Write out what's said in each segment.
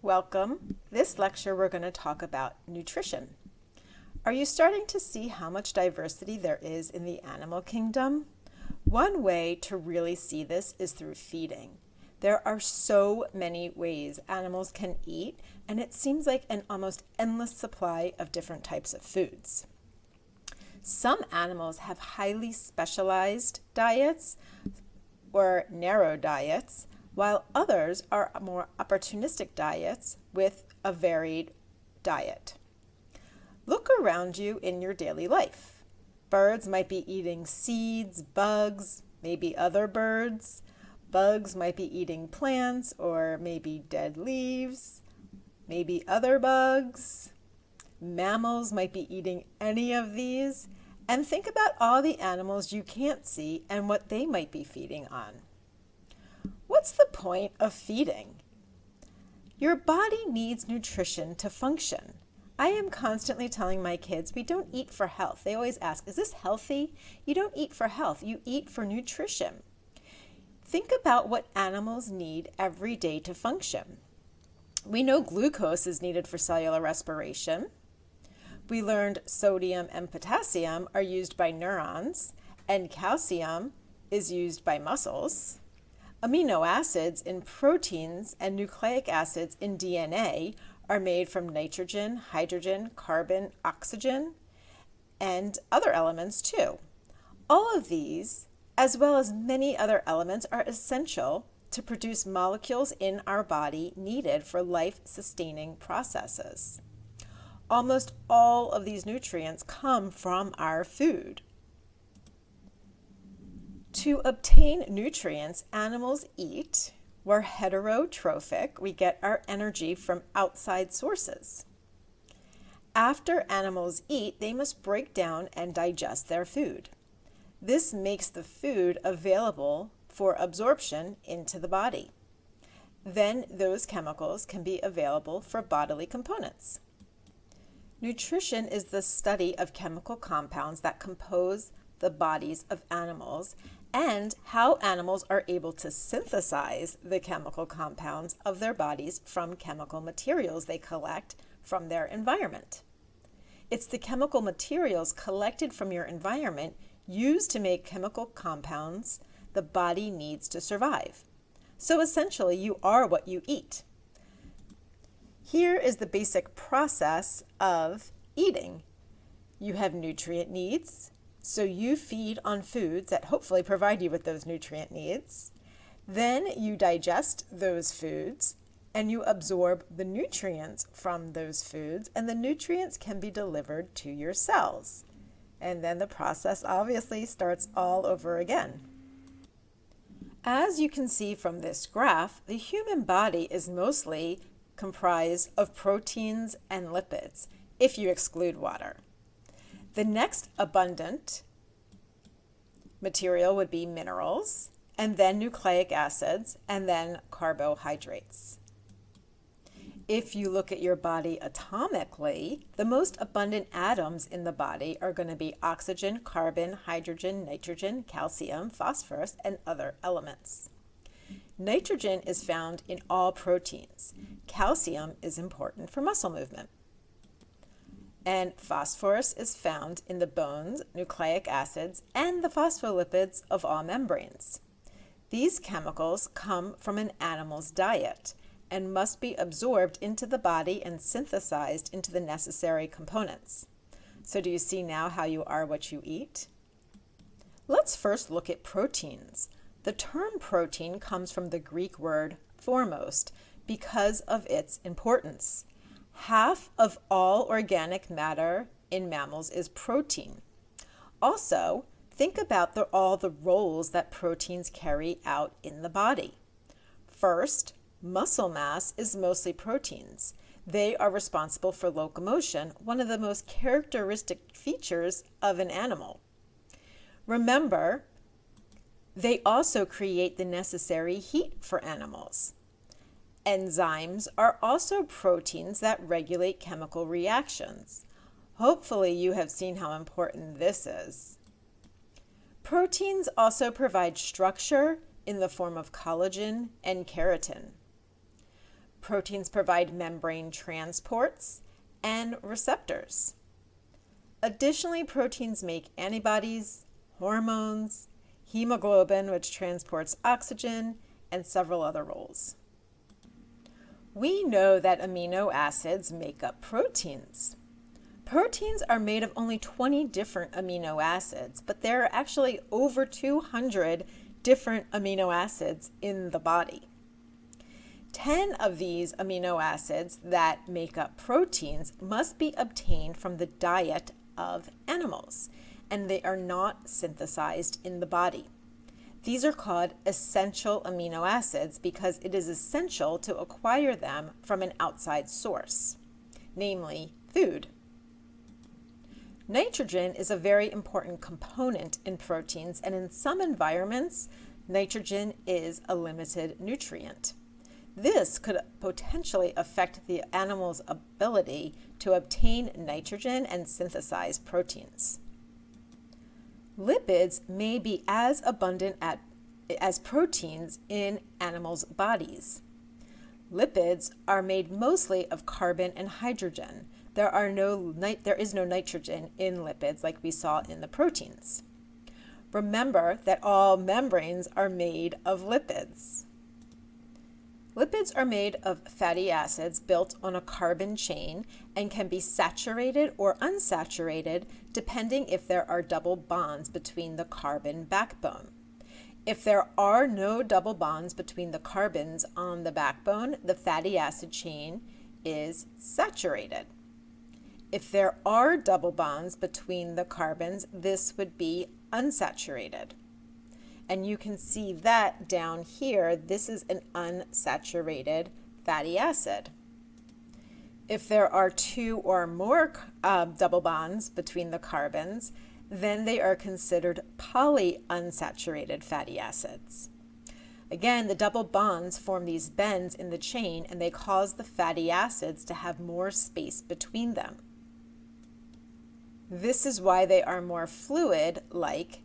Welcome. This lecture we're going to talk about nutrition. Are you starting to see how much diversity there is in the animal kingdom? One way to really see this is through feeding. There are so many ways animals can eat, and it seems like an almost endless supply of different types of foods. Some animals have highly specialized diets or narrow diets, while others are more opportunistic diets with a varied diet. Look around you in your daily life. Birds might be eating seeds, bugs, maybe other birds. Bugs might be eating plants or maybe dead leaves, maybe other bugs. Mammals might be eating any of these. And think about all the animals you can't see and what they might be feeding on. What's the point of feeding? Your body needs nutrition to function. I am constantly telling my kids we don't eat for health. They always ask, is this healthy? You don't eat for health, you eat for nutrition. Think about what animals need every day to function. We know glucose is needed for cellular respiration. We learned sodium and potassium are used by neurons, and calcium is used by muscles. Amino acids in proteins and nucleic acids in DNA are made from nitrogen, hydrogen, carbon, oxygen, and other elements too. All of these, as well as many other elements, are essential to produce molecules in our body needed for life-sustaining processes. Almost all of these nutrients come from our food. To obtain nutrients, animals eat. We're heterotrophic. We get our energy from outside sources. After animals eat, they must break down and digest their food. This makes the food available for absorption into the body. Then those chemicals can be available for bodily components. Nutrition is the study of chemical compounds that compose the bodies of animals and how animals are able to synthesize the chemical compounds of their bodies from chemical materials they collect from their environment. It's the chemical materials collected from your environment used to make chemical compounds the body needs to survive. So essentially, you are what you eat. Here is the basic process of eating. You have nutrient needs, so you feed on foods that hopefully provide you with those nutrient needs. Then you digest those foods and you absorb the nutrients from those foods, and the nutrients can be delivered to your cells. And then the process obviously starts all over again. As you can see from this graph, the human body is mostly comprised of proteins and lipids, if you exclude water. The next abundant material would be minerals, and then nucleic acids, and then carbohydrates. If you look at your body atomically, the most abundant atoms in the body are going to be oxygen, carbon, hydrogen, nitrogen, calcium, phosphorus, and other elements. Nitrogen is found in all proteins. Calcium is important for muscle movement. And phosphorus is found in the bones, nucleic acids, and the phospholipids of all membranes. These chemicals come from an animal's diet and must be absorbed into the body and synthesized into the necessary components. So do you see now how you are what you eat? Let's first look at proteins. The term protein comes from the Greek word foremost because of its importance. Half of all organic matter in mammals is protein. Also, think about all the roles that proteins carry out in the body. First, muscle mass is mostly proteins. They are responsible for locomotion, one of the most characteristic features of an animal. Remember, they also create the necessary heat for animals. Enzymes are also proteins that regulate chemical reactions. Hopefully you have seen how important this is. Proteins also provide structure in the form of collagen and keratin. Proteins provide membrane transports and receptors. Additionally, proteins make antibodies, hormones, hemoglobin, which transports oxygen, and several other roles. We know that amino acids make up proteins. Proteins are made of only 20 different amino acids, but there are actually over 200 different amino acids in the body. 10 of these amino acids that make up proteins must be obtained from the diet of animals, and they are not synthesized in the body. These are called essential amino acids because it is essential to acquire them from an outside source, namely food. Nitrogen is a very important component in proteins, and in some environments, nitrogen is a limited nutrient. This could potentially affect the animal's ability to obtain nitrogen and synthesize proteins. Lipids may be as abundant as proteins in animals' bodies. Lipids are made mostly of carbon and hydrogen. There is no nitrogen in lipids like we saw in the proteins. Remember that all membranes are made of lipids. Lipids are made of fatty acids built on a carbon chain and can be saturated or unsaturated depending if there are double bonds between the carbon backbone. If there are no double bonds between the carbons on the backbone, the fatty acid chain is saturated. If there are double bonds between the carbons, this would be unsaturated. And you can see that down here, this is an unsaturated fatty acid. If there are two or more double bonds between the carbons, then they are considered polyunsaturated fatty acids. Again, the double bonds form these bends in the chain, and they cause the fatty acids to have more space between them. This is why they are more fluid-like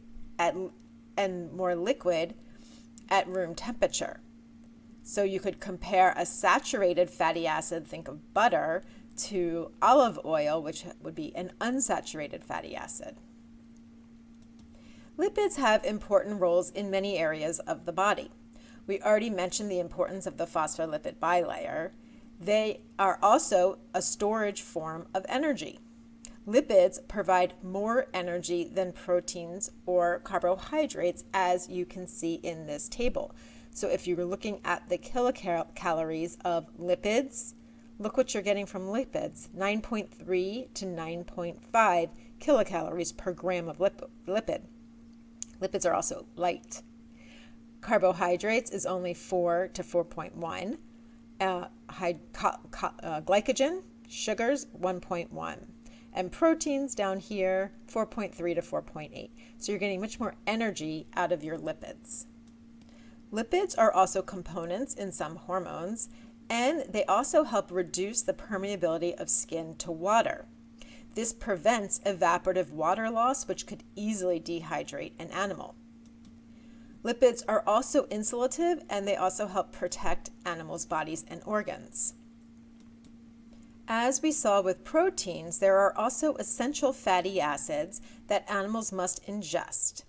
and more liquid at room temperature. So you could compare a saturated fatty acid, think of butter, to olive oil, which would be an unsaturated fatty acid. Lipids have important roles in many areas of the body. We already mentioned the importance of the phospholipid bilayer. They are also a storage form of energy. Lipids provide more energy than proteins or carbohydrates, as you can see in this table. So if you were looking at the kilocalories of lipids, look what you're getting from lipids, 9.3 to 9.5 kilocalories per gram of lipid. Lipids are also light. Carbohydrates is only 4 to 4.1. Glycogen, sugars, 1.1. And proteins down here, 4.3 to 4.8. So you're getting much more energy out of your lipids. Lipids are also components in some hormones, and they also help reduce the permeability of skin to water. This prevents evaporative water loss, which could easily dehydrate an animal. Lipids are also insulative, and they also help protect animals' bodies and organs. As we saw with proteins, there are also essential fatty acids that animals must ingest.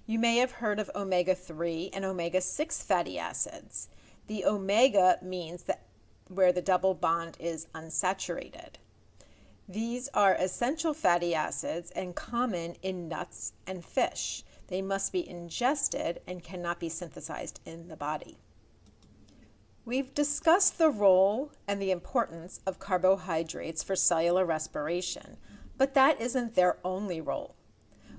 You may have heard of omega-3 and omega-6 fatty acids. The omega means that where the double bond is unsaturated. These are essential fatty acids and common in nuts and fish. They must be ingested and cannot be synthesized in the body. We've discussed the role and the importance of carbohydrates for cellular respiration, but that isn't their only role.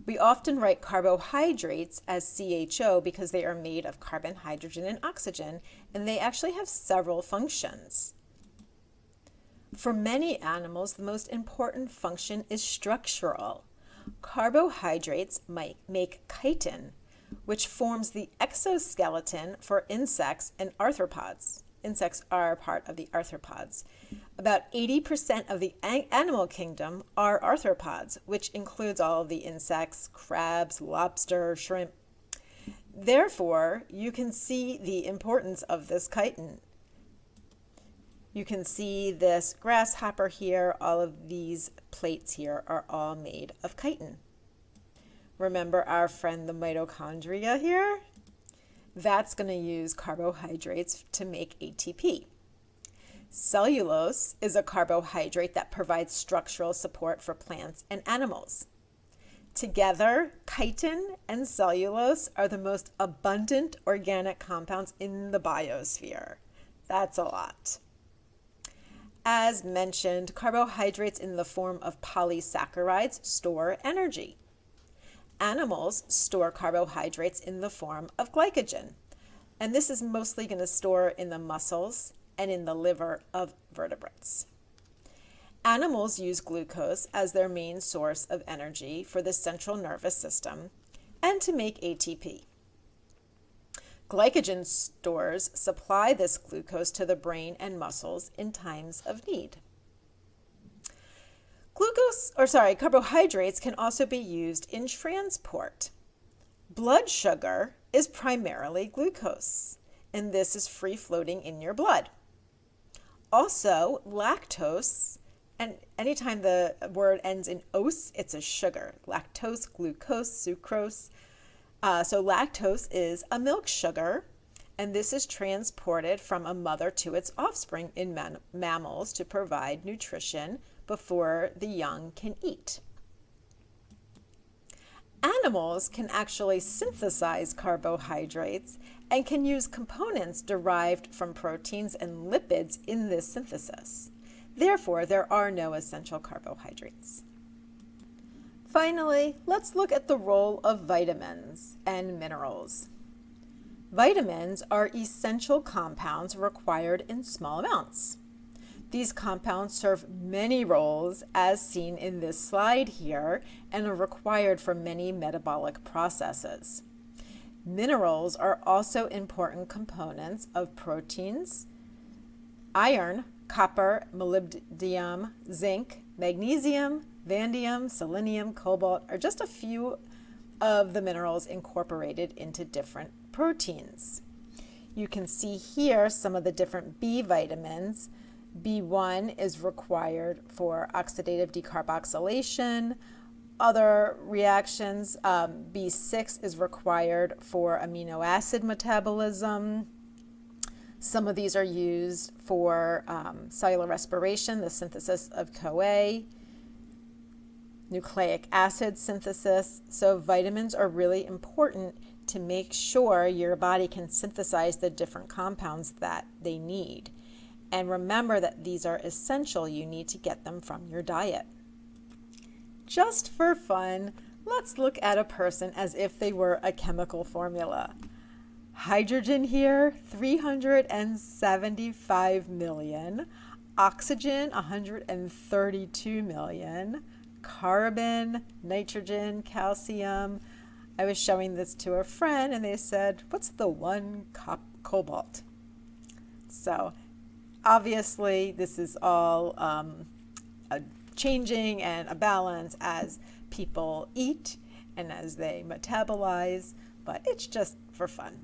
We often write carbohydrates as CHO because they are made of carbon, hydrogen, and oxygen, and they actually have several functions. For many animals, the most important function is structural. Carbohydrates make chitin, which forms the exoskeleton for insects and arthropods. Insects are part of the arthropods. About 80% of the animal kingdom are arthropods, which includes all of the insects, crabs, lobster, shrimp. Therefore, you can see the importance of this chitin. You can see this grasshopper here. All of these plates here are all made of chitin. Remember our friend the mitochondria here? That's going to use carbohydrates to make ATP. Cellulose is a carbohydrate that provides structural support for plants and animals. Together, chitin and cellulose are the most abundant organic compounds in the biosphere. That's a lot. As mentioned, carbohydrates in the form of polysaccharides store energy. Animals store carbohydrates in the form of glycogen, and this is mostly going to store in the muscles and in the liver of vertebrates. Animals use glucose as their main source of energy for the central nervous system and to make ATP. Glycogen stores supply this glucose to the brain and muscles in times of need. Carbohydrates can also be used in transport. Blood sugar is primarily glucose, and this is free floating in your blood. Also, lactose, and anytime the word ends in ose, it's a sugar. Lactose, glucose, sucrose. So lactose is a milk sugar, and this is transported from a mother to its offspring in mammals to provide nutrition before the young can eat. Animals can actually synthesize carbohydrates and can use components derived from proteins and lipids in this synthesis. Therefore, there are no essential carbohydrates. Finally, let's look at the role of vitamins and minerals. Vitamins are essential compounds required in small amounts. These compounds serve many roles as seen in this slide here and are required for many metabolic processes. Minerals are also important components of proteins. Iron, copper, molybdenum, zinc, magnesium, vanadium, selenium, cobalt are just a few of the minerals incorporated into different proteins. You can see here some of the different B vitamins. B1 is required for oxidative decarboxylation. Other reactions, B6 is required for amino acid metabolism. Some of these are used for cellular respiration, the synthesis of CoA, nucleic acid synthesis. So vitamins are really important to make sure your body can synthesize the different compounds that they need. And remember that these are essential. You need to get them from your diet. Just for fun, let's look at a person as if they were a chemical formula. Hydrogen here, 375 million. Oxygen, 132 million. Carbon, nitrogen, calcium. I was showing this to a friend and they said, what's the one cobalt? So obviously this is all changing and a balance as people eat and as they metabolize, but it's just for fun.